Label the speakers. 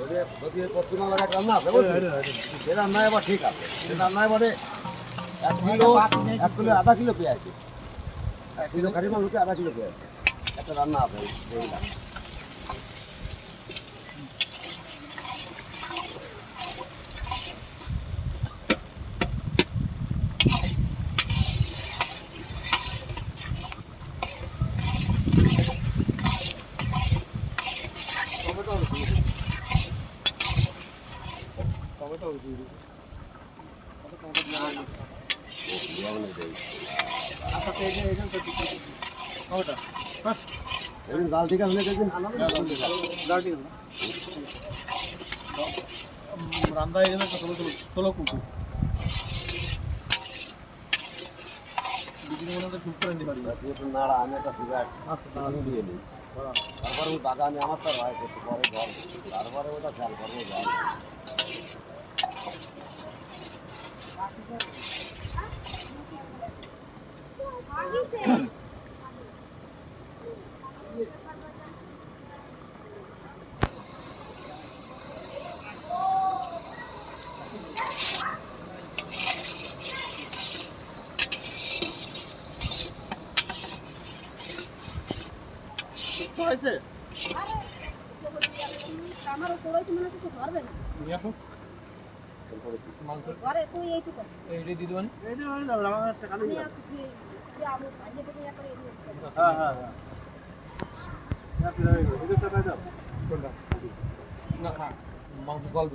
Speaker 1: যদি পশ্চিমা লাগে রান্না আছে বুঝলি সে রান্না এবার ঠিক আছে সে রান্না এবারে 1 কিলো আধা কিলো পেঁয়াজ 1 কিলো খাঁটি মাংসে আধা কিলো পেঁয়াজ একটা রান্না আছে এইটা ডাল ঠিক আছে
Speaker 2: রান্না হয়ে গেছে ষোলো কুকু দুদিন মনে শুট করে নিতে পারি
Speaker 1: নাড়া আমি একটা সিগারেট দিয়ে নিই তারপরে ওই দাদা আমি আমার তো হয় একটু পরে জল তারপরে ওটা খেয়াল করবো জল
Speaker 2: হয়েছে
Speaker 3: আমার সবাইকে মনে কিছু ধরবে না ঘরে তুই এইটুকু
Speaker 2: এইটাই দিয়ে দেবেন
Speaker 3: আমি যাবো ভাইকে থেকে করে
Speaker 2: হ্যাঁ হ্যাঁ হ্যাঁ কোনটা না খা মাংস গল্প